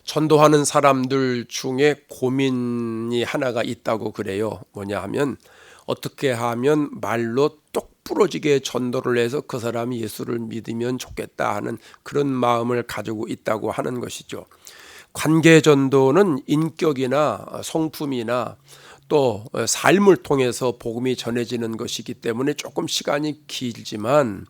전도하는 사람들 중에 고민이 하나가 있다고 그래요. 뭐냐 하면 어떻게 하면 말로 똑 부러지게 전도를 해서 그 사람이 예수를 믿으면 좋겠다 하는 그런 마음을 가지고 있다고 하는 것이죠. 관계 전도는 인격이나 성품이나 또 삶을 통해서 복음이 전해지는 것이기 때문에 조금 시간이 길지만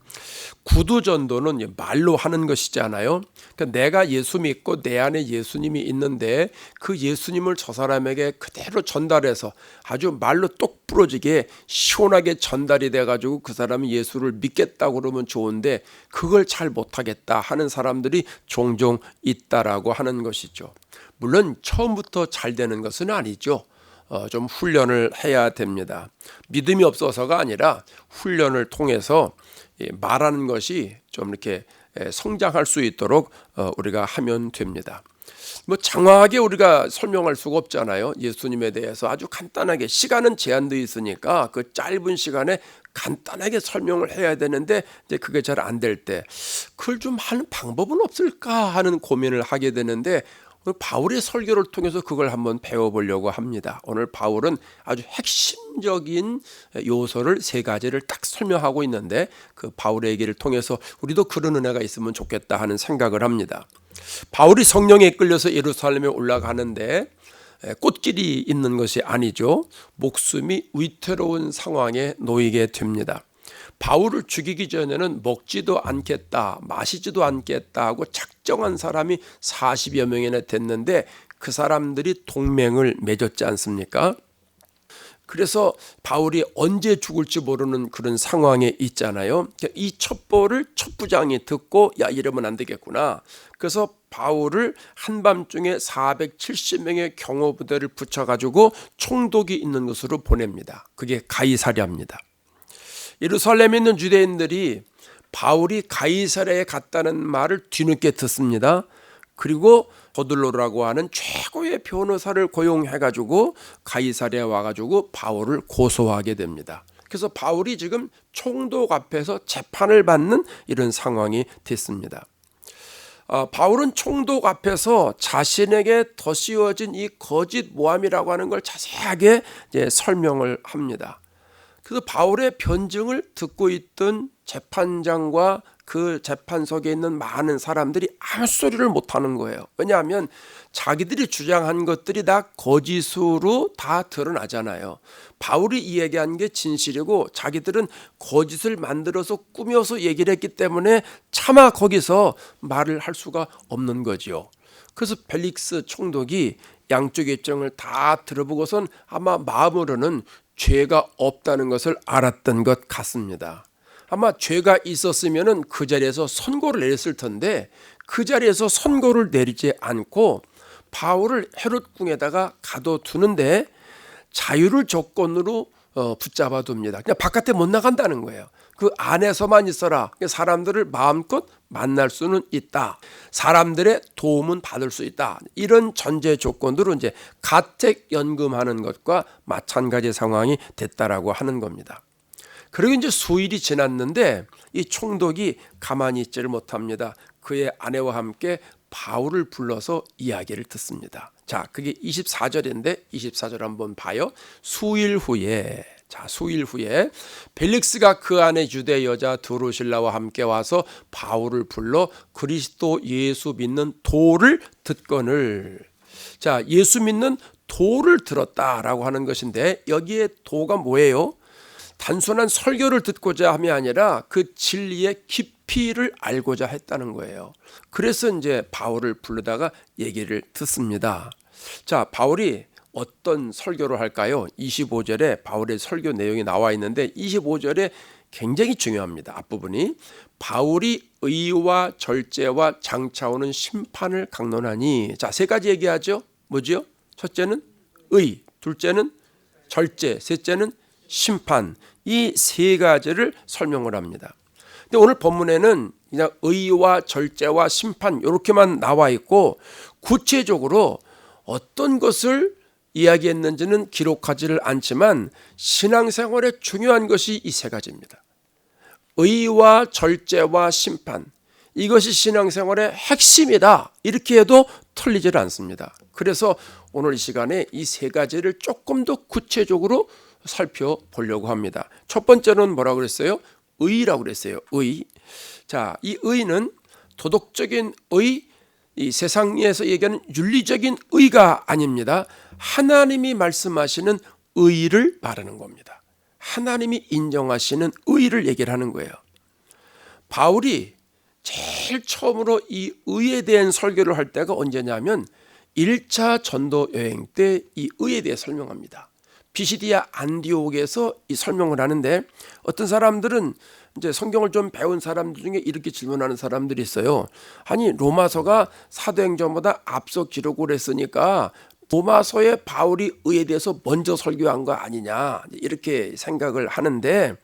구두 전도는 말로 하는 것이잖아요. 그러니까 내가 예수 믿고 내 안에 예수님이 있는데 그 예수님을 저 사람에게 그대로 전달해서 아주 말로 똑 부러지게 시원하게 전달이 돼가지고 그 사람이 예수를 믿겠다고 그러면 좋은데 그걸 잘 못하겠다 하는 사람들이 종종 있다라고 하는 것이죠. 물론 처음부터 잘 되는 것은 아니죠. 좀 훈련을 해야 됩니다. 믿음이 없어서가 아니라 훈련을 통해서 말하는 것이 좀 이렇게 성장할 수 있도록 우리가 하면 됩니다. 뭐 장황하게 우리가 설명할 수가 없잖아요. 예수님에 대해서 아주 간단하게 시간은 제한되어 있으니까 그 짧은 시간에 간단하게 설명을 해야 되는데 이제 그게 잘 안 될 때 그걸 좀 하는 방법은 없을까 하는 고민을 하게 되는데 바울의 설교를 통해서 그걸 한번 배워보려고 합니다. 오늘 바울은 아주 핵심적인 요소를 세 가지를 딱 설명하고 있는데 그 바울의 얘기를 통해서 우리도 그런 은혜가 있으면 좋겠다 하는 생각을 합니다. 바울이 성령에 이끌려서 예루살렘에 올라가는데 꽃길이 있는 것이 아니죠. 목숨이 위태로운 상황에 놓이게 됩니다. 바울을 죽이기 전에는 먹지도 않겠다, 마시지도 않겠다 하고 작정한 사람이 40여 명이나 됐는데 그 사람들이 동맹을 맺었지 않습니까? 그래서 바울이 언제 죽을지 모르는 그런 상황에 있잖아요. 이 첩보를 첩부장이 듣고 야 이러면 안 되겠구나. 그래서 바울을 한밤중에 470명의 경호부대를 붙여가지고 총독이 있는 곳으로 보냅니다. 그게 가이사랴입니다. 예루살렘에 있는 유대인들이 바울이 가이사랴에 갔다는 말을 뒤늦게 듣습니다. 그리고 더들로라고 하는 최고의 변호사를 고용해가지고 가이사랴에 와가지고 바울을 고소하게 됩니다. 그래서 바울이 지금 총독 앞에서 재판을 받는 이런 상황이 됐습니다. 바울은 총독 앞에서 자신에게 더 씌워진 이 거짓 모함이라고 하는 걸 자세하게 이제 설명을 합니다. 그래서 바울의 변증을 듣고 있던 재판장과 그 재판석에 있는 많은 사람들이 아무 소리를 못하는 거예요. 왜냐하면 자기들이 주장한 것들이 다 거짓으로 다 드러나잖아요. 바울이 이야기한 게 진실이고 자기들은 거짓을 만들어서 꾸며서 얘기를 했기 때문에 차마 거기서 말을 할 수가 없는 거지요. 그래서 펠릭스 총독이 양쪽의 입장을 다 들어보고선 아마 마음으로는 죄가 없다는 것을 알았던 것 같습니다. 아마 죄가 있었으면 그 자리에서 선고를 내렸을 텐데 그 자리에서 선고를 내리지 않고 바울을 헤롯궁에다가 가둬두는데 자유를 조건으로 붙잡아 둡니다. 그냥 바깥에 못 나간다는 거예요. 그 안에서만 있어라. 사람들을 마음껏 만날 수는 있다. 사람들의 도움은 받을 수 있다. 이런 전제 조건으로 이제 가택 연금하는 것과 마찬가지 상황이 됐다라고 하는 겁니다. 그리고 이제 수일이 지났는데 이 총독이 가만히 있지를 못합니다. 그의 아내와 함께 바울을 불러서 이야기를 듣습니다. 자, 그게 24절인데 24절 한번 봐요. 수일 후에 벨릭스가 그 안에 유대 여자 드루실라와 함께 와서 바울을 불러 그리스도 예수 믿는 도를 듣거늘. 자, 예수 믿는 도를 들었다라고 하는 것인데 여기에 도가 뭐예요? 단순한 설교를 듣고자 함이 아니라 그 진리의 깊이를 알고자 했다는 거예요. 그래서 이제 바울을 부르다가 얘기를 듣습니다. 자, 바울이 어떤 설교를 할까요? 25절에 바울의 설교 내용이 나와 있는데 25절에 굉장히 중요합니다. 앞부분이 바울이 의와 절제와 장차 오는 심판을 강론하니. 자, 세 가지 얘기하죠. 뭐죠? 첫째는 의, 둘째는 절제, 셋째는 심판. 이 세 가지를 설명을 합니다. 근데 오늘 본문에는 그냥 의와 절제와 심판 이렇게만 나와 있고 구체적으로 어떤 것을 이야기했는지는 기록하지를 않지만 신앙생활에 중요한 것이 이 세 가지입니다. 의와 절제와 심판, 이것이 신앙생활의 핵심이다. 이렇게 해도 틀리질 않습니다. 그래서 오늘 이 시간에 이 세 가지를 조금 더 구체적으로 살펴보려고 합니다. 첫 번째는 뭐라고 그랬어요? 의라고 그랬어요. 의. 자, 이 의는 도덕적인 의, 이 세상에서 얘기하는 윤리적인 의가 아닙니다. 하나님이 말씀하시는 의를 말하는 겁니다. 하나님이 인정하시는 의를 얘기를 하는 거예요. 바울이 제일 처음으로 이 의에 대한 설교를 할 때가 언제냐면 1차 전도 여행 때 이 의에 대해 설명합니다. 비시디아 안디옥에서 이 설명을 하는데 어떤 사람들은 이제 성경을 좀 배운 사람들 중에 이렇게 질문하는 사람들이 있어요. 아니 로마서가 사도행전보다 앞서 기록을 했으니까 로마서에 바울이 의에 대해서 먼저 설교한 거 아니냐 이렇게 생각을 하는데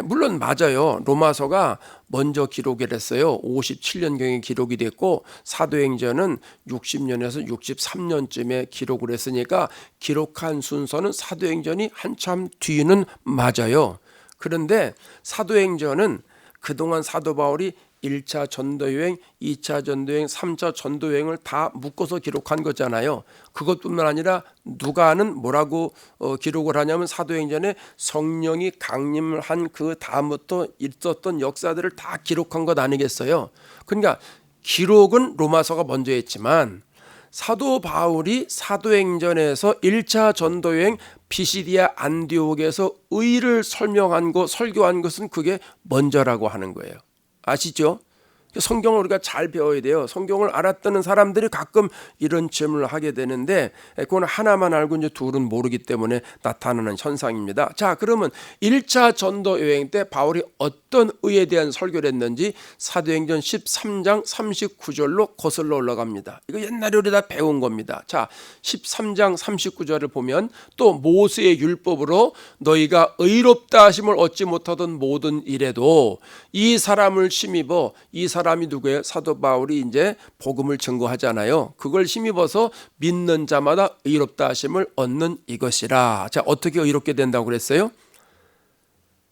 물론 맞아요. 로마서가 먼저 기록을 했어요. 57년경에 기록이 됐고 사도행전은 60년에서 63년쯤에 기록을 했으니까 기록한 순서는 사도행전이 한참 뒤는 맞아요. 그런데 사도행전은 그동안 사도 바울이 1차 전도여행, 2차 전도여행, 3차 전도여행을 다 묶어서 기록한 거잖아요. 그것뿐만 아니라 누가는 뭐라고 기록을 하냐면 사도행전에 성령이 강림을 한 그 다음부터 있었던 역사들을 다 기록한 것 아니겠어요. 그러니까 기록은 로마서가 먼저 했지만 사도 바울이 사도행전에서 1차 전도여행 피시디아 안디옥에서 의를 설명한 것, 설교한 것은 그게 먼저라고 하는 거예요. 아시죠? 성경을 우리가 잘 배워야 돼요. 성경을 알았다는 사람들이 가끔 이런 질문을 하게 되는데 그건 하나만 알고 이제 둘은 모르기 때문에 나타나는 현상입니다. 자, 그러면 1차 전도 여행 때 바울이 어떤 의에 대한 설교를 했는지 사도행전 13장 39절로 거슬러 올라갑니다. 이거 옛날에 우리 다 배운 겁니다. 자, 13장 39절을 보면 또 모세의 율법으로 너희가 의롭다 하심을 얻지 못하던 모든 일에도 이 사람을 힘입어 이 사람이 누구예요? 사도 바울이 이제 복음을 증거하잖아요. 그걸 힘입어서 믿는 자마다 의롭다 하심을 얻는 이것이라. 자, 어떻게 의롭게 된다고 그랬어요?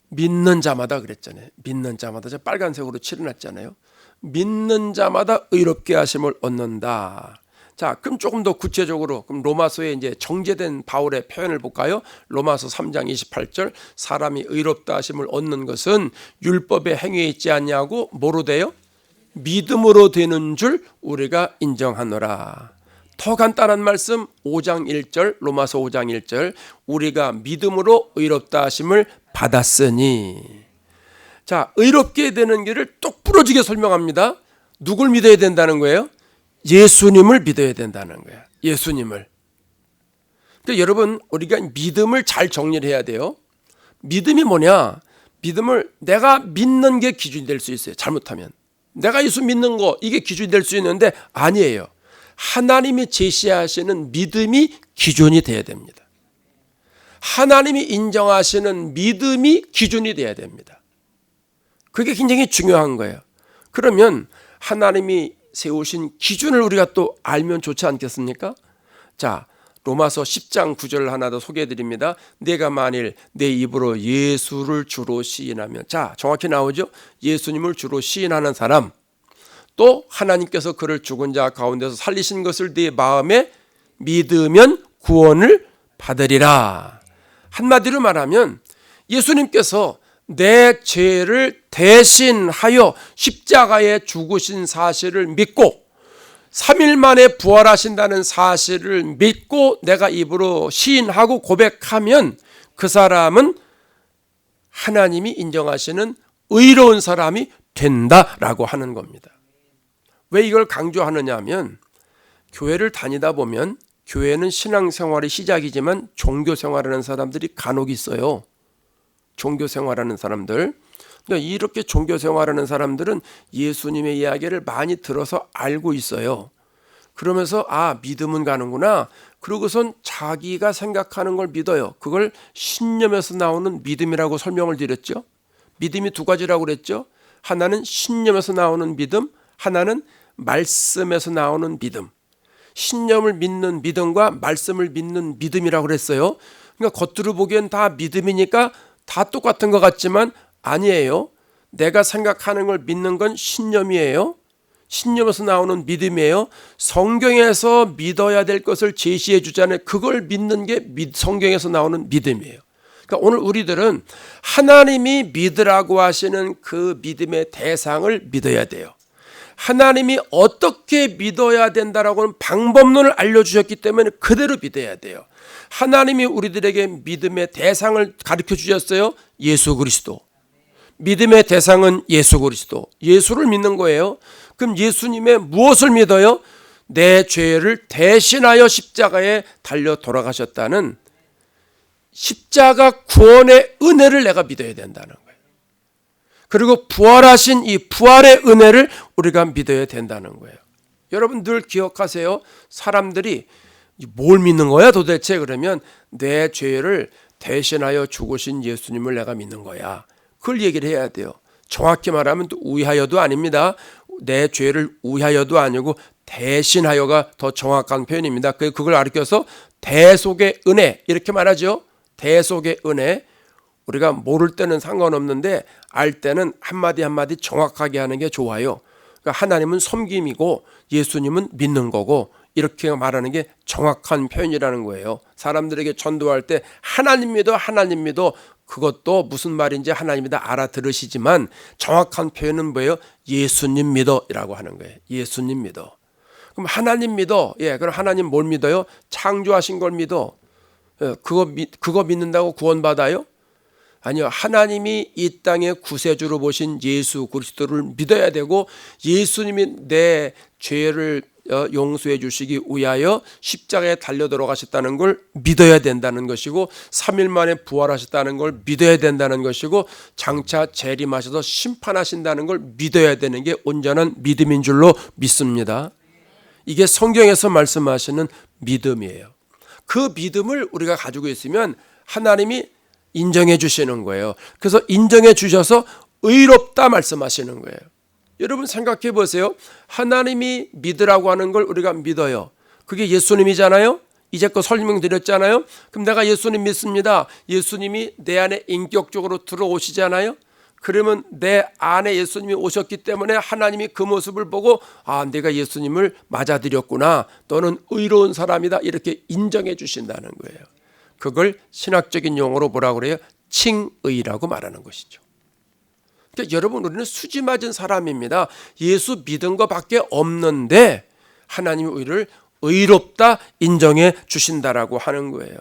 믿는 자마다 그랬잖아요. 믿는 자마다. 저 빨간색으로 칠해놨잖아요. 믿는 자마다 의롭게 하심을 얻는다. 자, 그럼 조금 더 구체적으로 그럼 로마서에 이제 정제된 바울의 표현을 볼까요? 로마서 3장 28절 사람이 의롭다 하심을 얻는 것은 율법의 행위에 있지 않냐고 뭐로 돼요? 믿음으로 되는 줄 우리가 인정하노라. 더 간단한 말씀 5장 1절 로마서 5장 1절 우리가 믿음으로 의롭다 하심을 받았으니. 자, 의롭게 되는 길을 똑부러지게 설명합니다. 누굴 믿어야 된다는 거예요? 예수님을 믿어야 된다는 거예요. 예수님을. 그러니까 여러분 우리가 믿음을 잘 정리를 해야 돼요. 믿음이 뭐냐? 믿음을 내가 믿는 게 기준이 될 수 있어요. 잘못하면. 내가 예수 믿는 거 이게 기준이 될 수 있는데 아니에요. 하나님이 제시하시는 믿음이 기준이 돼야 됩니다. 하나님이 인정하시는 믿음이 기준이 돼야 됩니다. 그게 굉장히 중요한 거예요. 그러면 하나님이 세우신 기준을 우리가 또 알면 좋지 않겠습니까? 자, 로마서 10장 9절 하나 더 소개해 드립니다. 내가 만일 내 입으로 예수를 주로 시인하면, 자, 정확히 나오죠? 예수님을 주로 시인하는 사람, 또 하나님께서 그를 죽은 자 가운데서 살리신 것을 네 마음에 믿으면 구원을 받으리라. 한마디로 말하면 예수님께서 내 죄를 대신하여 십자가에 죽으신 사실을 믿고 3일 만에 부활하신다는 사실을 믿고 내가 입으로 시인하고 고백하면 그 사람은 하나님이 인정하시는 의로운 사람이 된다라고 하는 겁니다. 왜 이걸 강조하느냐 하면 교회를 다니다 보면 교회는 신앙생활의 시작이지만 종교생활하는 사람들이 간혹 있어요. 종교생활하는 사람들. 이렇게 종교생활하는 사람들은 예수님의 이야기를 많이 들어서 알고 있어요. 그러면서 믿음은 가는구나. 그러고선 자기가 생각하는 걸 믿어요. 그걸 신념에서 나오는 믿음이라고 설명을 드렸죠. 믿음이 두 가지라고 그랬죠. 하나는 신념에서 나오는 믿음, 하나는 말씀에서 나오는 믿음. 신념을 믿는 믿음과 말씀을 믿는 믿음이라고 그랬어요. 그러니까 겉으로 보기엔 다 믿음이니까 다 똑같은 것 같지만 아니에요. 내가 생각하는 걸 믿는 건 신념이에요. 신념에서 나오는 믿음이에요. 성경에서 믿어야 될 것을 제시해 주잖아요. 그걸 믿는 게 성경에서 나오는 믿음이에요. 그러니까 오늘 우리들은 하나님이 믿으라고 하시는 그 믿음의 대상을 믿어야 돼요. 하나님이 어떻게 믿어야 된다라고는 방법론을 알려주셨기 때문에 그대로 믿어야 돼요. 하나님이 우리들에게 믿음의 대상을 가르쳐 주셨어요. 예수 그리스도. 믿음의 대상은 예수 그리스도. 예수를 믿는 거예요. 그럼 예수님의 무엇을 믿어요? 내 죄를 대신하여 십자가에 달려 돌아가셨다는 십자가 구원의 은혜를 내가 믿어야 된다는 거예요. 그리고 부활하신 이 부활의 은혜를 우리가 믿어야 된다는 거예요. 여러분 늘 기억하세요. 사람들이 뭘 믿는 거야 도대체? 그러면 내 죄를 대신하여 죽으신 예수님을 내가 믿는 거야. 그걸 얘기를 해야 돼요. 정확히 말하면 또 위하여도 아닙니다. 내 죄를 위하여도 아니고 대신하여가 더 정확한 표현입니다. 그걸 가르쳐서 대속의 은혜 이렇게 말하죠. 대속의 은혜. 우리가 모를 때는 상관없는데 알 때는 한마디 한마디 정확하게 하는 게 좋아요. 그러니까 하나님은 섬김이고 예수님은 믿는 거고 이렇게 말하는 게 정확한 표현이라는 거예요. 사람들에게 전도할 때 하나님 믿어 하나님 믿어 그것도 무슨 말인지 하나님이 다 알아들으시지만 정확한 표현은 뭐예요? 예수님 믿어라고 하는 거예요. 예수님 믿어. 그럼 하나님 믿어. 그럼 하나님 뭘 믿어요? 창조하신 걸 믿어. 그거 믿는다고 구원받아요? 아니요. 하나님이 이 땅의 구세주로 보신 예수 그리스도를 믿어야 되고 예수님이 내 죄를 용서해 주시기 위하여 십자가에 달려 들어가셨다는 걸 믿어야 된다는 것이고 3일 만에 부활하셨다는 걸 믿어야 된다는 것이고 장차 재림하셔서 심판하신다는 걸 믿어야 되는 게 온전한 믿음인 줄로 믿습니다. 이게 성경에서 말씀하시는 믿음이에요. 그 믿음을 우리가 가지고 있으면 하나님이 인정해 주시는 거예요. 그래서 인정해 주셔서 의롭다 말씀하시는 거예요. 여러분 생각해 보세요. 하나님이 믿으라고 하는 걸 우리가 믿어요. 그게 예수님이잖아요. 이제껏 설명드렸잖아요. 그럼 내가 예수님 믿습니다. 예수님이 내 안에 인격적으로 들어오시잖아요. 그러면 내 안에 예수님이 오셨기 때문에 하나님이 그 모습을 보고 내가 예수님을 맞아들였구나. 너는 의로운 사람이다. 이렇게 인정해 주신다는 거예요. 그걸 신학적인 용어로 뭐라고 그래요? 칭의라고 말하는 것이죠. 그러니까 여러분 우리는 수지 맞은 사람입니다. 예수 믿은 것밖에 없는데 하나님이 우리를 의롭다 인정해 주신다라고 하는 거예요.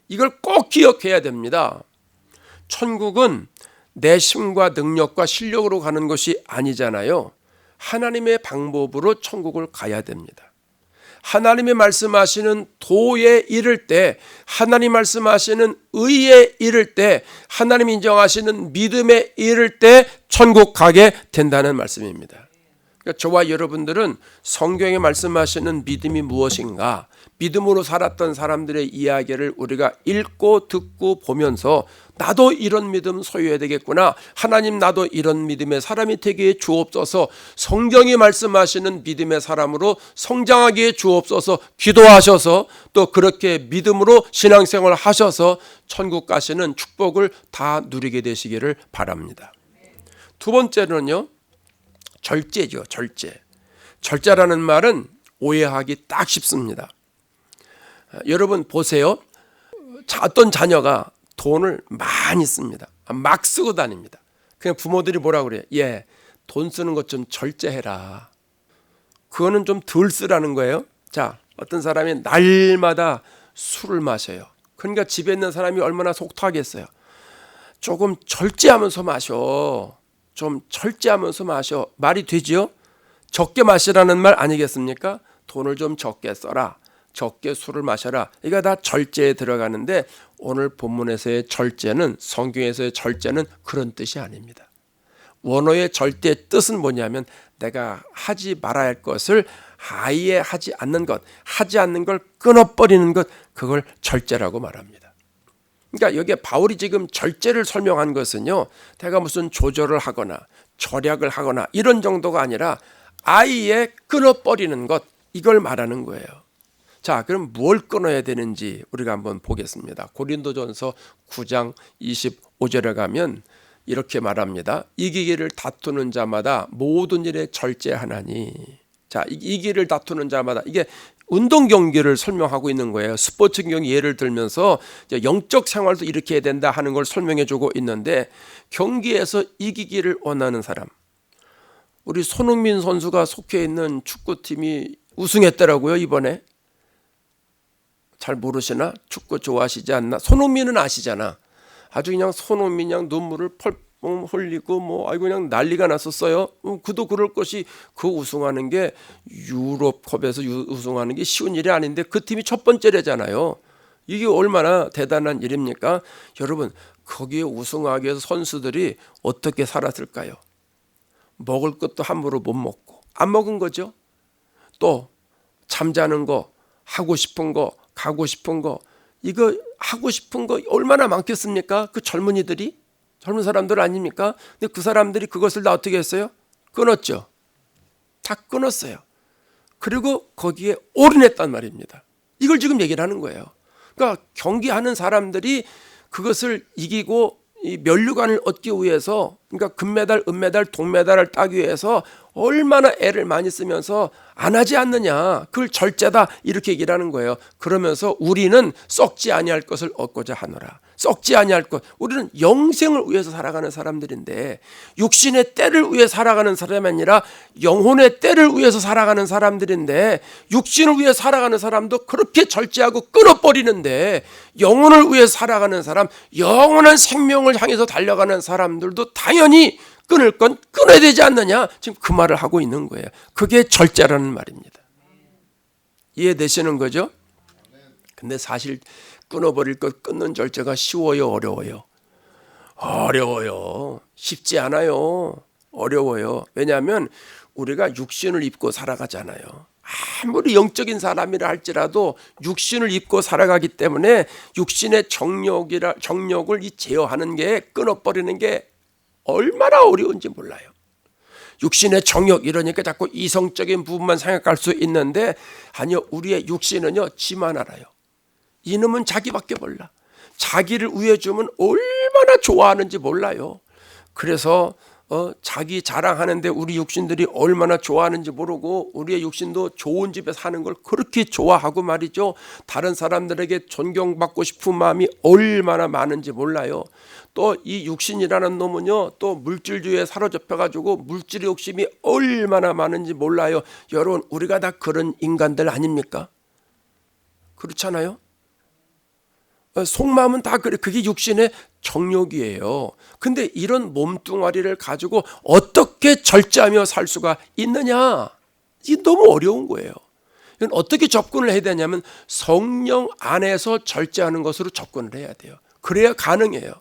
이걸 꼭 기억해야 됩니다. 천국은 내 힘과 능력과 실력으로 가는 것이 아니잖아요. 하나님의 방법으로 천국을 가야 됩니다. 하나님이 말씀하시는 도에 이를 때, 하나님 말씀하시는 의에 이를 때, 하나님 인정하시는 믿음에 이를 때 천국 가게 된다는 말씀입니다. 그러니까 저와 여러분들은 성경에 말씀하시는 믿음이 무엇인가, 믿음으로 살았던 사람들의 이야기를 우리가 읽고 듣고 보면서 나도 이런 믿음 소유해야 되겠구나. 하나님 나도 이런 믿음의 사람이 되게 주옵소서. 성경이 말씀하시는 믿음의 사람으로 성장하게 주옵소서. 기도하셔서 또 그렇게 믿음으로 신앙생활을 하셔서 천국 가시는 축복을 다 누리게 되시기를 바랍니다. 두 번째는요. 절제죠. 절제라는 말은 오해하기 딱 쉽습니다. 여러분 보세요. 어떤 자녀가 돈을 많이 씁니다. 막 쓰고 다닙니다. 그냥 부모들이 뭐라고 그래요? 돈 쓰는 것 좀 절제해라. 그거는 좀 덜 쓰라는 거예요. 자, 어떤 사람이 날마다 술을 마셔요. 그러니까 집에 있는 사람이 얼마나 속타겠어요. 조금 절제하면서 마셔. 좀 절제하면서 마셔. 말이 되지요? 적게 마시라는 말 아니겠습니까? 돈을 좀 적게 써라. 적게 술을 마셔라. 이거 다 절제에 들어가는데 오늘 본문에서의 절제는, 성경에서의 절제는 그런 뜻이 아닙니다. 원어의 절제의 뜻은 뭐냐면 내가 하지 말아야 할 것을 아예 하지 않는 것, 하지 않는 걸 끊어버리는 것, 그걸 절제라고 말합니다. 그러니까 여기에 바울이 지금 절제를 설명한 것은요, 내가 무슨 조절을 하거나 절약을 하거나 이런 정도가 아니라 아예 끊어버리는 것, 이걸 말하는 거예요. 자, 그럼 뭘 끊어야 되는지 우리가 한번 보겠습니다. 고린도전서 9장 25절에 가면 이렇게 말합니다. 이기기를 다투는 자마다 모든 일에 절제하나니. 자, 이기기를 다투는 자마다, 이게 운동 경기를 설명하고 있는 거예요. 스포츠 경기 예를 들면서 영적 생활도 이렇게 해야 된다 하는 걸 설명해 주고 있는데, 경기에서 이기기를 원하는 사람, 우리 손흥민 선수가 속해 있는 축구팀이 우승했더라고요. 이번에. 잘 모르시나? 축구 좋아하시지 않나? 손흥민은 아시잖아. 아주 그냥 손흥민 그냥 눈물을 펄펄 흘리고 아이고 그냥 난리가 났었어요. 그도 그럴 것이, 그 우승하는 게 유럽컵에서 우승하는 게 쉬운 일이 아닌데 그 팀이 첫 번째래잖아요. 이게 얼마나 대단한 일입니까? 여러분, 거기에 우승하기 위해서 선수들이 어떻게 살았을까요? 먹을 것도 함부로 못 먹고 안 먹은 거죠. 또 잠자는 거, 하고 싶은 거, 가고 싶은 거, 이거 하고 싶은 거 얼마나 많겠습니까? 그 젊은 사람들 아닙니까? 근데 그 사람들이 그것을 다 어떻게 했어요? 끊었죠. 다 끊었어요. 그리고 거기에 올인했단 말입니다. 이걸 지금 얘기를 하는 거예요. 그러니까 경기하는 사람들이 그것을 이기고 이 면류관을 얻기 위해서, 그러니까 금메달, 은메달, 동메달을 따기 위해서 얼마나 애를 많이 쓰면서 안 하지 않느냐, 그걸 절제다 이렇게 얘기를 하는 거예요. 그러면서 우리는 썩지 아니할 것을 얻고자 하노라. 썩지 아니할 것, 우리는 영생을 위해서 살아가는 사람들인데, 육신의 때를 위해 살아가는 사람이 아니라 영혼의 때를 위해서 살아가는 사람들인데, 육신을 위해 살아가는 사람도 그렇게 절제하고 끊어버리는데, 영혼을 위해 살아가는 사람, 영원한 생명을 향해서 달려가는 사람들도 당연히 끊을 건 끊어야 되지 않느냐, 지금 그 말을 하고 있는 거예요. 그게 절제라는 말입니다. 이해되시는 거죠? 근데 사실 끊어버릴 것 끊는 절제가 쉬워요, 어려워요? 어려워요. 쉽지 않아요. 어려워요. 왜냐하면 우리가 육신을 입고 살아가잖아요. 아무리 영적인 사람이라 할지라도 육신을 입고 살아가기 때문에 육신의 정욕을 제어하는 게, 끊어버리는 게 얼마나 어려운지 몰라요. 육신의 정욕, 이러니까 자꾸 이성적인 부분만 생각할 수 있는데, 아니요, 우리의 육신은요 지만 알아요. 이놈은 자기밖에 몰라. 자기를 위해 주면 얼마나 좋아하는지 몰라요. 그래서 자기 자랑하는데 우리 육신들이 얼마나 좋아하는지 모르고, 우리의 육신도 좋은 집에 사는 걸 그렇게 좋아하고 말이죠. 다른 사람들에게 존경받고 싶은 마음이 얼마나 많은지 몰라요. 또 이 육신이라는 놈은요, 또 물질주의에 사로잡혀가지고 물질의 욕심이 얼마나 많은지 몰라요. 여러분, 우리가 다 그런 인간들 아닙니까? 그렇잖아요. 속마음은 다 그래. 그게 육신의 정욕이에요. 근데 이런 몸뚱아리를 가지고 어떻게 절제하며 살 수가 있느냐? 이게 너무 어려운 거예요. 이건 어떻게 접근을 해야 되냐면 성령 안에서 절제하는 것으로 접근을 해야 돼요. 그래야 가능해요.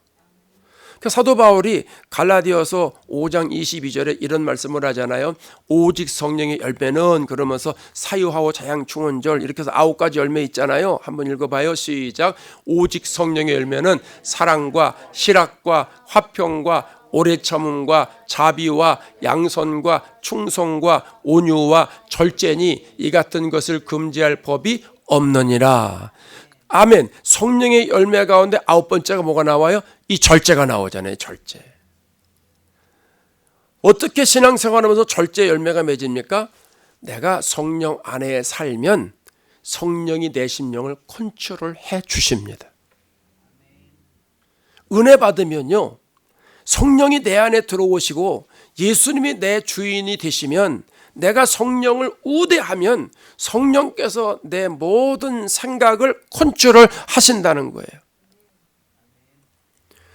사도 바울이 갈라디아서 5장 22절에 이런 말씀을 하잖아요. 오직 성령의 열매는, 그러면서 사유하고 자양충언절, 이렇게 해서 9가지 열매 있잖아요. 한번 읽어봐요. 시작. 오직 성령의 열매는 사랑과 실학과 화평과 오래 참음과 자비와 양선과 충성과 온유와 절제니 이 같은 것을 금지할 법이 없느니라. 아멘. 성령의 열매 가운데 9번째가 뭐가 나와요? 이 절제가 나오잖아요. 절제. 어떻게 신앙생활하면서 절제 열매가 맺습니까? 내가 성령 안에 살면 성령이 내 심령을 컨트롤해 주십니다. 은혜 받으면요, 성령이 내 안에 들어오시고 예수님이 내 주인이 되시면, 내가 성령을 우대하면 성령께서 내 모든 생각을 컨트롤 하신다는 거예요.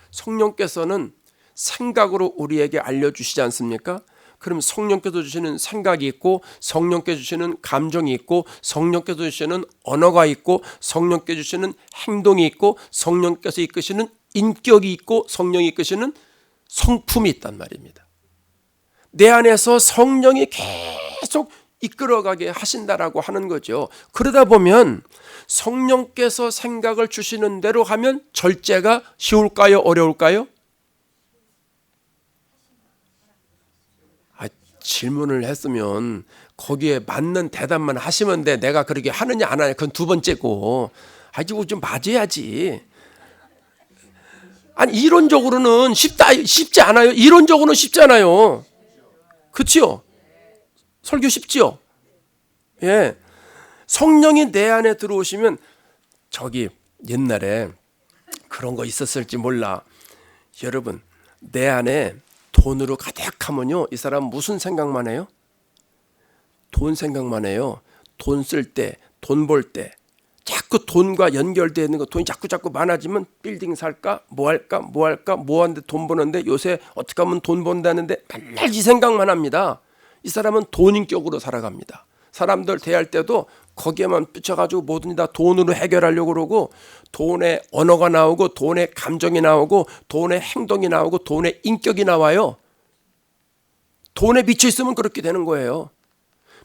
성령께서는 생각으로 우리에게 알려주시지 않습니까? 그럼 성령께서 주시는 생각이 있고, 성령께서 주시는 감정이 있고, 성령께서 주시는 언어가 있고, 성령께서 주시는 행동이 있고, 성령께서 이끄시는 인격이 있고, 성령이 이끄시는 성품이 있단 말입니다. 내 안에서 성령이 계속 이끌어가게 하신다라고 하는 거죠. 그러다 보면 성령께서 생각을 주시는 대로 하면 절제가 쉬울까요? 어려울까요? 질문을 했으면 거기에 맞는 대답만 하시면 돼. 내가 그렇게 하느냐 안 하느냐, 그건 두 번째고, 아주 좀 맞아야지. 아니 이론적으로는 쉽지 않아요. 이론적으로는 쉽잖아요. 그렇지요? 설교 쉽지요? 예. 성령이 내 안에 들어오시면 저기 옛날에 그런 거 있었을지 몰라. 여러분 내 안에 돈으로 가득하면요 이 사람 무슨 생각만 해요? 돈 생각만 해요. 돈 쓸 때, 돈 벌 때 자꾸 돈과 연결되어 있는 거 돈이 자꾸 많아지면 빌딩 살까? 뭐 할까? 뭐 하는데 돈 버는데 요새 어떻게 하면 돈 번다는데 맨날 이 생각만 합니다. 이 사람은 돈인격으로 살아갑니다. 사람들 대할 때도 거기에만 삐쳐가지고 뭐든지 다 돈으로 해결하려고 그러고 돈의 언어가 나오고 돈의 감정이 나오고 돈의 행동이 나오고 돈의 인격이 나와요. 돈에 미쳐 있으면 그렇게 되는 거예요.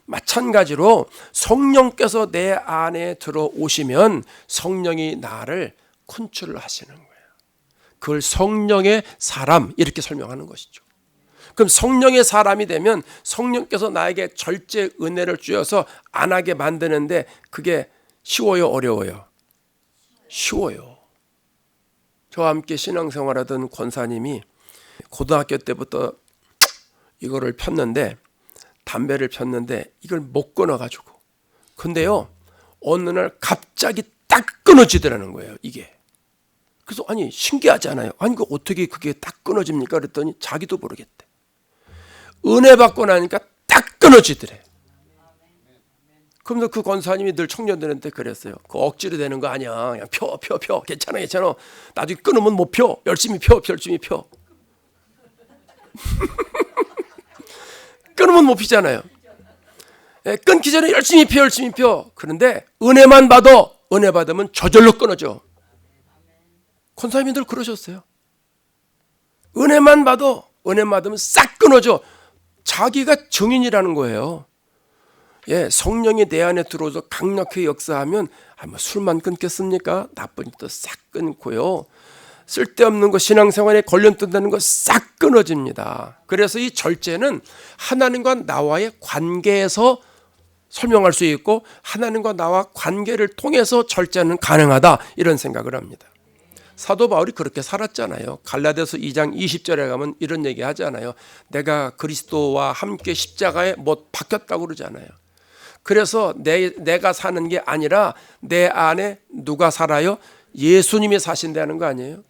마찬가지로 성령께서 내 안에 들어오시면 성령이 나를 컨트롤 하시는 거예요. 그걸 성령의 사람 이렇게 설명하는 것이죠. 그럼 성령의 사람이 되면 성령께서 나에게 절제 은혜를 주어서 안 하게 만드는데 그게 쉬워요, 어려워요? 쉬워요. 저와 함께 신앙생활하던 권사님이 고등학교 때부터 이거를 폈는데 담배를 폈는데 이걸 못 끊어가지고 근데요 어느 날 갑자기 딱 끊어지더라는 거예요 이게. 그래서 아니 신기하잖아요. 아니 그 어떻게 그게 딱 끊어집니까? 그랬더니 자기도 모르겠대. 은혜 받고 나니까 딱 끊어지더래. 그러면서 그 권사님이 늘 청년들한테 그랬어요. 그 억지로 되는 거 아니야. 그냥 펴. 괜찮아. 나중에 끊으면 못 펴. 열심히 펴. 끊으면 못 피잖아요. 끊기 전에 열심히 펴. 그런데 은혜만 받으면 저절로 끊어져. 권사님이 늘 그러셨어요. 은혜만 받으면 싹 끊어져. 자기가 증인이라는 거예요. 성령이 내 안에 들어오서 강력히 역사하면 뭐 술만 끊겠습니까? 나쁜 짓도 싹 끊고요. 쓸데없는 거 신앙생활에 걸려든다는 거 싹 끊어집니다. 그래서 이 절제는 하나님과 나와의 관계에서 설명할 수 있고 하나님과 나와 관계를 통해서 절제는 가능하다 이런 생각을 합니다. 사도 바울이 그렇게 살았잖아요. 갈라디아서 2장 20절에 가면 이런 얘기 하잖아요. 내가 그리스도와 함께 십자가에 못 박혔다고 그러잖아요. 그래서 내가 사는 게 아니라 내 안에 누가 살아요? 예수님이 사신다는 거 아니에요?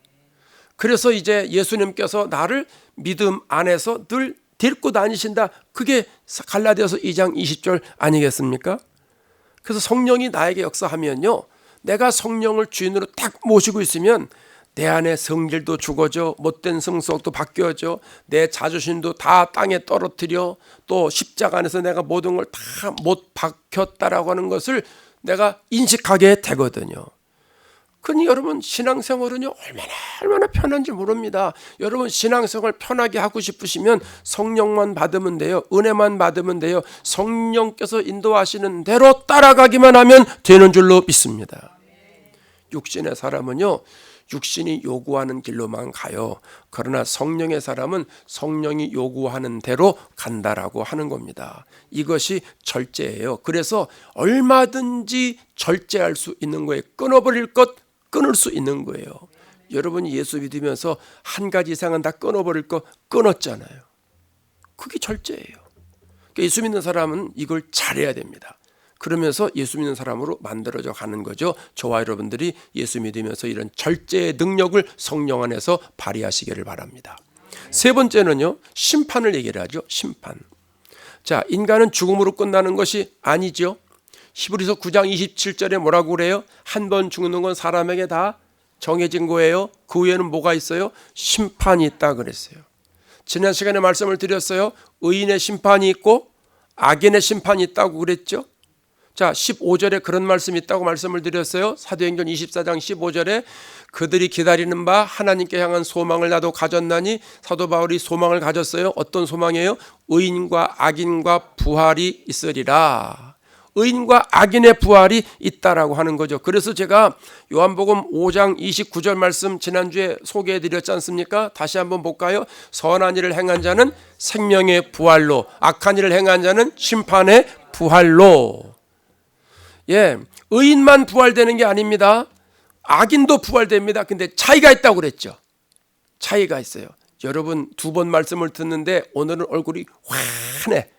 그래서 이제 예수님께서 나를 믿음 안에서 늘 데리고 다니신다. 그게 갈라디아서 2장 20절 아니겠습니까? 그래서 성령이 나에게 역사하면요. 내가 성령을 주인으로 딱 모시고 있으면 내 안에 성질도 죽어져 못된 성격도 바뀌어져 내 자존심도 다 땅에 떨어뜨려 또 십자가 안에서 내가 모든 걸 다 못 박혔다라고 하는 것을 내가 인식하게 되거든요. 그러니 여러분 신앙생활은요 얼마나 편한지 모릅니다. 여러분 신앙생활 편하게 하고 싶으시면 성령만 받으면 돼요. 은혜만 받으면 돼요. 성령께서 인도하시는 대로 따라가기만 하면 되는 줄로 믿습니다. 육신의 사람은요 육신이 요구하는 길로만 가요. 그러나 성령의 사람은 성령이 요구하는 대로 간다라고 하는 겁니다. 이것이 절제예요. 그래서 얼마든지 절제할 수 있는 거예요. 끊어버릴 것 끊을 수 있는 거예요. 여러분이 예수 믿으면서 한 가지 이상은 다 끊어버릴 거 끊었잖아요. 그게 절제예요. 그러니까 예수 믿는 사람은 이걸 잘해야 됩니다. 그러면서 예수 믿는 사람으로 만들어져 가는 거죠. 저와 여러분들이 예수 믿으면서 이런 절제의 능력을 성령 안에서 발휘하시기를 바랍니다. 세 번째는요, 심판을 얘기를 하죠. 심판. 자, 인간은 죽음으로 끝나는 것이 아니죠. 히브리서 9장 27절에 뭐라고 그래요? 한 번 죽는 건 사람에게 다 정해진 거예요. 그 후에는 뭐가 있어요? 심판이 있다 그랬어요. 지난 시간에 말씀을 드렸어요. 의인의 심판이 있고 악인의 심판이 있다고 그랬죠. 자, 15절에 그런 말씀이 있다고 말씀을 드렸어요. 사도행전 24장 15절에 그들이 기다리는 바 하나님께 향한 소망을 나도 가졌나니, 사도 바울이 소망을 가졌어요. 어떤 소망이에요? 의인과 악인과 부활이 있으리라. 의인과 악인의 부활이 있다라고 하는 거죠. 그래서 제가 요한복음 5장 29절 말씀 지난주에 소개해 드렸지 않습니까? 다시 한번 볼까요? 선한 일을 행한 자는 생명의 부활로, 악한 일을 행한 자는 심판의 부활로. 의인만 부활되는 게 아닙니다. 악인도 부활됩니다. 근데 차이가 있다고 그랬죠. 차이가 있어요. 여러분 2번 말씀을 듣는데 오늘은 얼굴이 환해.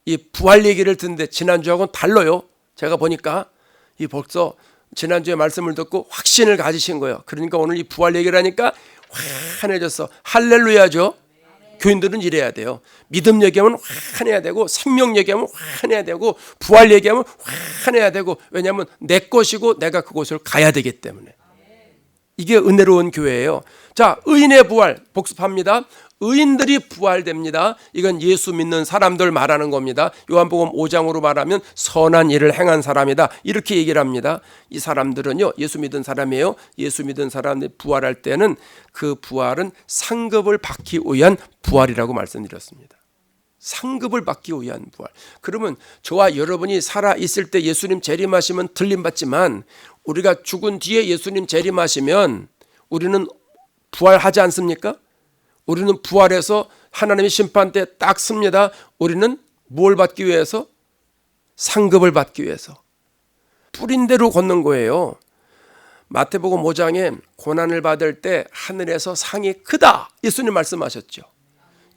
이 부활 얘기를 듣는데 지난주하고는 달라요. 제가 보니까 이 벌써 지난주에 말씀을 듣고 확신을 가지신 거예요. 그러니까 오늘 이 부활 얘기를 하니까 환해졌어. 할렐루야죠. 교인들은 이래야 돼요. 믿음 얘기하면 환해야 되고, 생명 얘기하면 환해야 되고, 부활 얘기하면 환해야 되고, 왜냐하면 내 것이고 내가 그곳을 가야 되기 때문에. 이게 은혜로운 교회예요. 자, 의인의 부활 복습합니다. 의인들이 부활됩니다. 이건 예수 믿는 사람들 말하는 겁니다. 요한복음 5장으로 말하면 선한 일을 행한 사람이다, 이렇게 얘기를 합니다. 이 사람들은요, 예수 믿은 사람이에요. 예수 믿은 사람들이 부활할 때는 그 부활은 상급을 받기 위한 부활이라고 말씀드렸습니다. 상급을 받기 위한 부활. 그러면 저와 여러분이 살아 있을 때 예수님 재림하시면 들림받지만, 우리가 죽은 뒤에 예수님 재림하시면 우리는 부활하지 않습니까? 우리는 부활해서 하나님의 심판 때 딱 섭니다. 우리는 뭘 받기 위해서? 상급을 받기 위해서. 뿌린 대로 걷는 거예요. 마태복음 5장에 고난을 받을 때 하늘에서 상이 크다, 예수님 말씀하셨죠.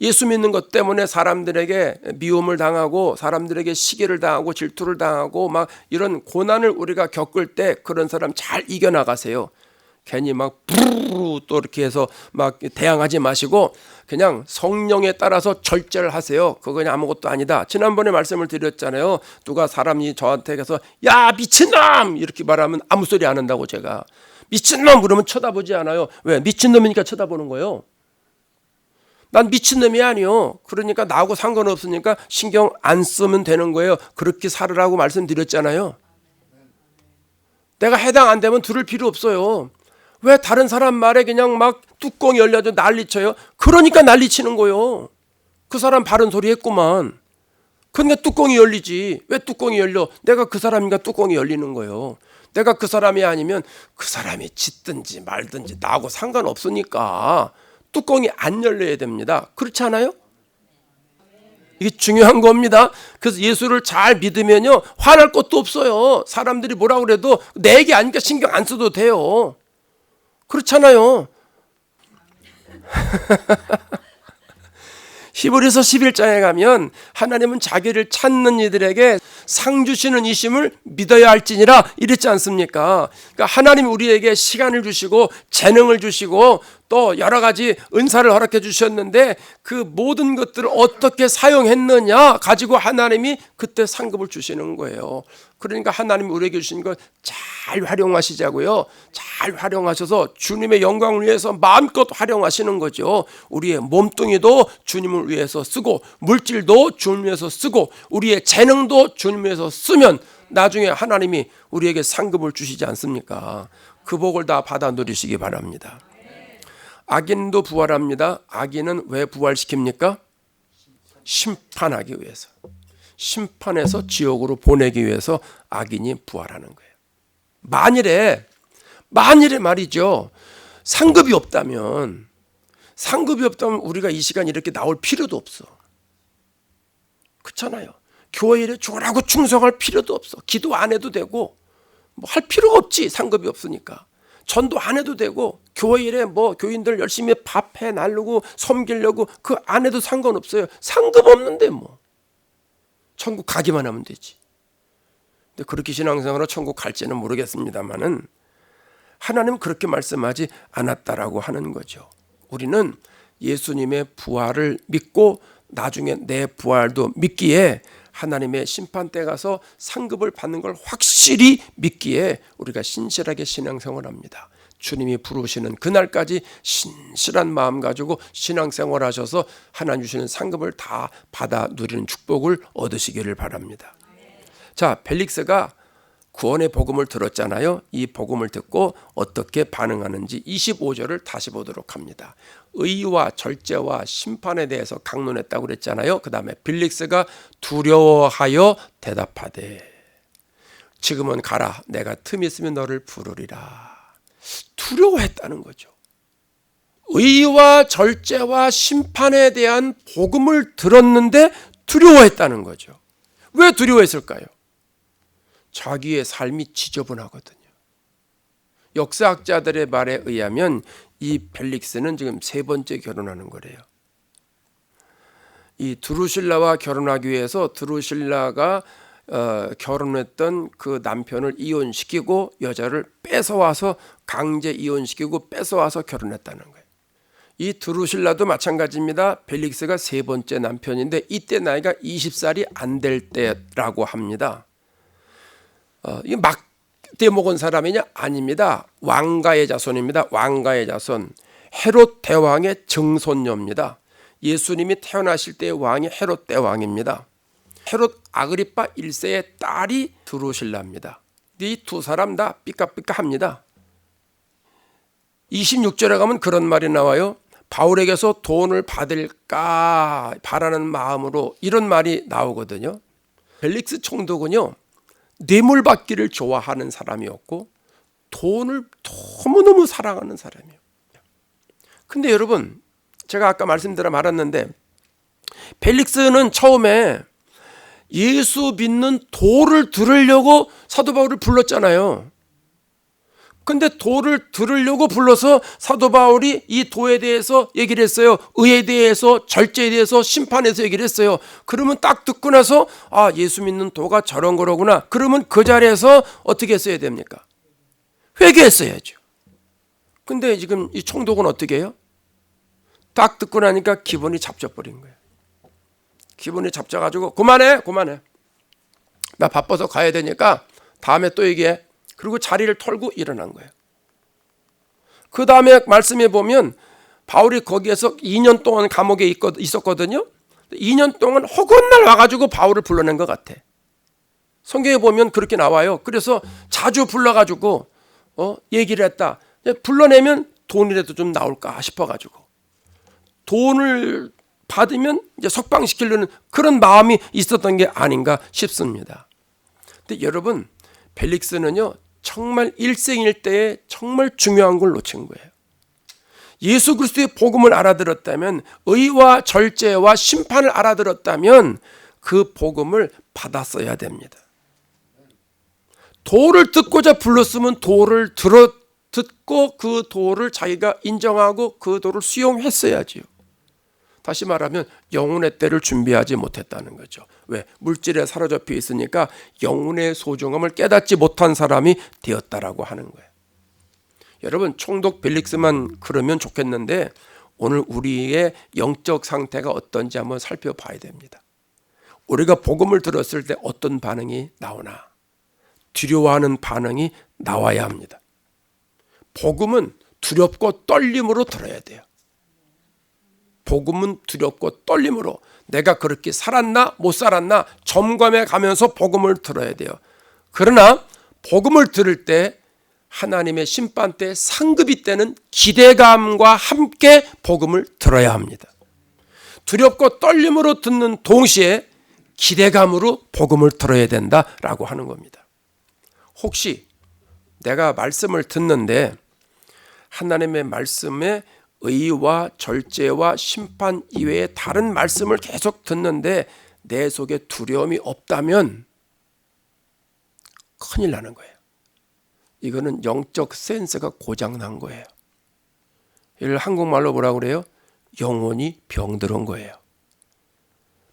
예수 믿는 것 때문에 사람들에게 미움을 당하고, 사람들에게 시기를 당하고, 질투를 당하고, 막 이런 고난을 우리가 겪을 때 그런 사람 잘 이겨나가세요. 괜히 막 부르르 또 이렇게 해서 막 대항하지 마시고 그냥 성령에 따라서 절제를 하세요. 그건 아무것도 아니다. 지난번에 말씀을 드렸잖아요. 누가 사람이 저한테 가서 야 미친놈 이렇게 말하면 아무 소리 안 한다고. 제가 미친놈 그러면 쳐다보지 않아요. 왜? 미친놈이니까 쳐다보는 거예요. 난 미친놈이 아니요. 그러니까 나하고 상관없으니까 신경 안 쓰면 되는 거예요. 그렇게 살으라고 말씀드렸잖아요. 내가 해당 안 되면 들을 필요 없어요. 왜 다른 사람 말에 그냥 막 뚜껑이 열려도 난리쳐요? 그러니까 난리치는 거예요. 그 사람 바른 소리 했구만. 그러니까 뚜껑이 열리지. 왜 뚜껑이 열려? 내가 그 사람인가 뚜껑이 열리는 거예요. 내가 그 사람이 아니면 그 사람이 짖든지 말든지 나하고 상관없으니까 뚜껑이 안 열려야 됩니다. 그렇지 않아요? 이게 중요한 겁니다. 그래서 예수를 잘 믿으면요, 화날 것도 없어요. 사람들이 뭐라고 그래도 내 얘기 아니까 신경 안 써도 돼요. 그렇잖아요. 히브리서 11장에 가면 하나님은 자기를 찾는 이들에게 상 주시는 이심을 믿어야 할지니라 이랬지 않습니까? 그러니까 하나님이 우리에게 시간을 주시고 재능을 주시고 또 여러 가지 은사를 허락해 주셨는데 그 모든 것들을 어떻게 사용했느냐 가지고 하나님이 그때 상급을 주시는 거예요. 그러니까 하나님이 우리에게 주신 걸 잘 활용하시자고요. 잘 활용하셔서 주님의 영광을 위해서 마음껏 활용하시는 거죠. 우리의 몸뚱이도 주님을 위해서 쓰고, 물질도 주님을 위해서 쓰고, 우리의 재능도 주님을 위해서 쓰면 나중에 하나님이 우리에게 상급을 주시지 않습니까? 그 복을 다 받아 누리시기 바랍니다. 악인도 부활합니다. 악인은 왜 부활시킵니까? 심판하기 위해서. 심판해서 지옥으로 보내기 위해서 악인이 부활하는 거예요. 만일에 말이죠, 상급이 없다면 우리가 이 시간 이렇게 나올 필요도 없어. 그렇잖아요. 교회 일에 죽으라고 충성할 필요도 없어. 기도 안 해도 되고 뭐 할 필요가 없지. 상급이 없으니까. 전도 안 해도 되고 교회 일에 뭐 교인들 열심히 밥해 나르고 섬기려고 그 안 해도 상관없어요. 상급 없는데 뭐 천국 가기만 하면 되지. 근데 그렇게 신앙생활로 천국 갈지는 모르겠습니다만은 하나님은 그렇게 말씀하지 않았다라고 하는 거죠. 우리는 예수님의 부활을 믿고 나중에 내 부활도 믿기에 하나님의 심판 때 가서 상급을 받는 걸 확실히 믿기에 우리가 신실하게 신앙생활을 합니다. 주님이 부르시는 그날까지 신실한 마음 가지고 신앙생활 하셔서 하나님 주시는 상급을 다 받아 누리는 축복을 얻으시기를 바랍니다. 자, 벨릭스가 구원의 복음을 들었잖아요. 이 복음을 듣고 어떻게 반응하는지 25절을 다시 보도록 합니다. 의와 절제와 심판에 대해서 강론했다고 그랬잖아요. 그 다음에 벨릭스가 두려워하여 대답하되 지금은 가라. 내가 틈 있으면 너를 부르리라. 두려워했다는 거죠. 의와 절제와 심판에 대한 복음을 들었는데 두려워했다는 거죠. 왜 두려워했을까요? 자기의 삶이 지저분하거든요. 역사학자들의 말에 의하면 이 벨릭스는 지금 세 번째 결혼하는 거래요. 이 드루실라와 결혼하기 위해서 드루실라가 결혼했던 그 남편을 이혼시키고 여자를 뺏어와서 강제 이혼시키고 뺏어와서 결혼했다는 거예요. 이 드루실라도 마찬가지입니다. 벨릭스가 세 번째 남편인데 이때 나이가 20살이 안 될 때라고 합니다. 이게 막 떼먹은 사람이냐? 아닙니다. 왕가의 자손입니다. 왕가의 자손. 헤롯 대왕의 증손녀입니다. 예수님이 태어나실 때의 왕이 헤롯 대왕입니다. 헤롯 아그리파 1세의 딸이 드루실라입니다. 이 두 사람 다 삐까삐까합니다. 26절에 가면 그런 말이 나와요. 바울에게서 돈을 받을까 바라는 마음으로 이런 말이 나오거든요. 벨릭스 총독은요, 뇌물 받기를 좋아하는 사람이었고 돈을 너무너무 사랑하는 사람이에요. 근데 여러분, 제가 아까 말씀드려 말았는데 벨릭스는 처음에 예수 믿는 도를 들으려고 사도 바울을 불렀잖아요. 근데 도를 들으려고 불러서 사도 바울이 이 도에 대해서 얘기를 했어요. 의에 대해서, 절제에 대해서, 심판에 대해서 얘기를 했어요. 그러면 딱 듣고 나서 아, 예수 믿는 도가 저런 거로구나. 그러면 그 자리에서 어떻게 했어야 됩니까? 회개했어야죠. 근데 지금 이 총독은 어떻게 해요? 딱 듣고 나니까 기분이 잡져버린 거예요. 기분이 잡져가지고 그만해. 나 바빠서 가야 되니까 다음에 또 얘기해. 그리고 자리를 털고 일어난 거예요. 그 다음에 말씀해 보면 바울이 거기에서 2년 동안 감옥에 있었거든요. 2년 동안 허구날 와가지고 바울을 불러낸 것 같아. 성경에 보면 그렇게 나와요. 그래서 자주 불러가지고 얘기를 했다. 불러내면 돈이라도 좀 나올까 싶어가지고 돈을 받으면 이제 석방시키려는 그런 마음이 있었던 게 아닌가 싶습니다. 근데 여러분, 벨릭스는요 정말 일생일대에 정말 중요한 걸 놓친 거예요. 예수 그리스도의 복음을 알아들었다면, 의와 절제와 심판을 알아들었다면 그 복음을 받았어야 됩니다. 도를 듣고자 불렀으면 도를 듣고 그 도를 자기가 인정하고 그 도를 수용했어야지요. 다시 말하면 영혼의 때를 준비하지 못했다는 거죠. 왜? 물질에 사로잡혀 있으니까 영혼의 소중함을 깨닫지 못한 사람이 되었다라고 하는 거예요. 여러분, 총독 벨릭스만 그러면 좋겠는데 오늘 우리의 영적 상태가 어떤지 한번 살펴봐야 됩니다. 우리가 복음을 들었을 때 어떤 반응이 나오나, 두려워하는 반응이 나와야 합니다. 복음은 두렵고 떨림으로 들어야 돼요. 복음은 두렵고 떨림으로 내가 그렇게 살았나 못 살았나 점검해 가면서 복음을 들어야 돼요. 그러나 복음을 들을 때 하나님의 심판 때 상급이 때는 기대감과 함께 복음을 들어야 합니다. 두렵고 떨림으로 듣는 동시에 기대감으로 복음을 들어야 된다라고 하는 겁니다. 혹시 내가 말씀을 듣는데 하나님의 말씀에 의와 절제와 심판 이외에 다른 말씀을 계속 듣는데 내 속에 두려움이 없다면 큰일 나는 거예요. 이거는 영적 센스가 고장난 거예요. 이를 한국말로 뭐라고 그래요? 영혼이 병들은 거예요.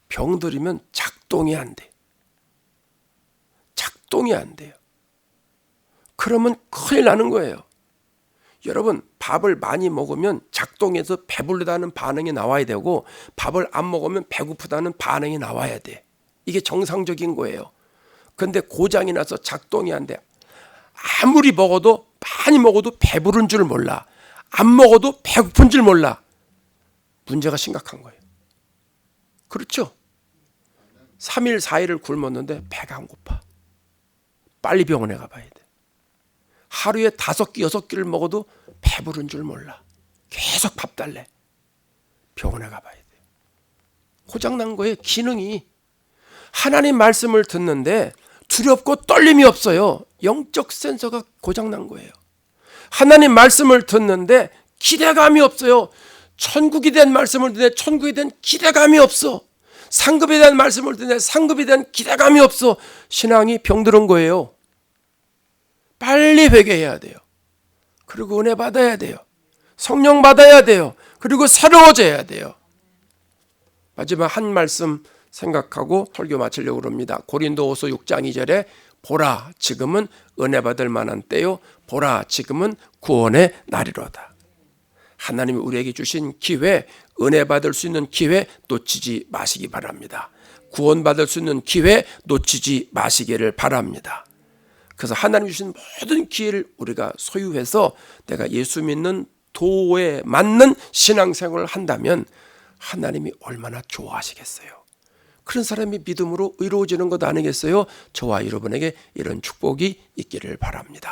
병들이면 작동이 안 돼. 작동이 안 돼요. 그러면 큰일 나는 거예요. 여러분, 밥을 많이 먹으면 작동해서 배부르다는 반응이 나와야 되고 밥을 안 먹으면 배고프다는 반응이 나와야 돼. 이게 정상적인 거예요. 근데 고장이 나서 작동이 안 돼. 아무리 먹어도, 많이 먹어도 배부른 줄 몰라. 안 먹어도 배고픈 줄 몰라. 문제가 심각한 거예요. 그렇죠? 3일 4일을 굶었는데 배가 안 고파. 빨리 병원에 가봐야 돼. 하루에 5끼 6끼를 먹어도 배부른 줄 몰라. 계속 밥 달래. 병원에 가봐야 돼. 고장난 거예요. 기능이. 하나님 말씀을 듣는데 두렵고 떨림이 없어요. 영적 센서가 고장난 거예요. 하나님 말씀을 듣는데 기대감이 없어요. 천국에 대한 말씀을 듣는데 천국에 대한 기대감이 없어. 상급에 대한 말씀을 듣는데 상급에 대한 기대감이 없어. 신앙이 병들은 거예요. 빨리 회개해야 돼요. 그리고 은혜 받아야 돼요. 성령 받아야 돼요. 그리고 새로워져야 돼요. 마지막 한 말씀 생각하고 설교 마치려고 합니다. 고린도후서 6장 2절에 보라 지금은 은혜 받을 만한 때요 보라 지금은 구원의 날이로다. 하나님이 우리에게 주신 기회, 은혜 받을 수 있는 기회 놓치지 마시기 바랍니다. 구원받을 수 있는 기회 놓치지 마시기를 바랍니다. 그래서 하나님 주신 모든 기회를 우리가 소유해서 내가 예수 믿는 도에 맞는 신앙생활을 한다면 하나님이 얼마나 좋아하시겠어요. 그런 사람이 믿음으로 의로워지는 것 아니겠어요? 저와 여러분에게 이런 축복이 있기를 바랍니다.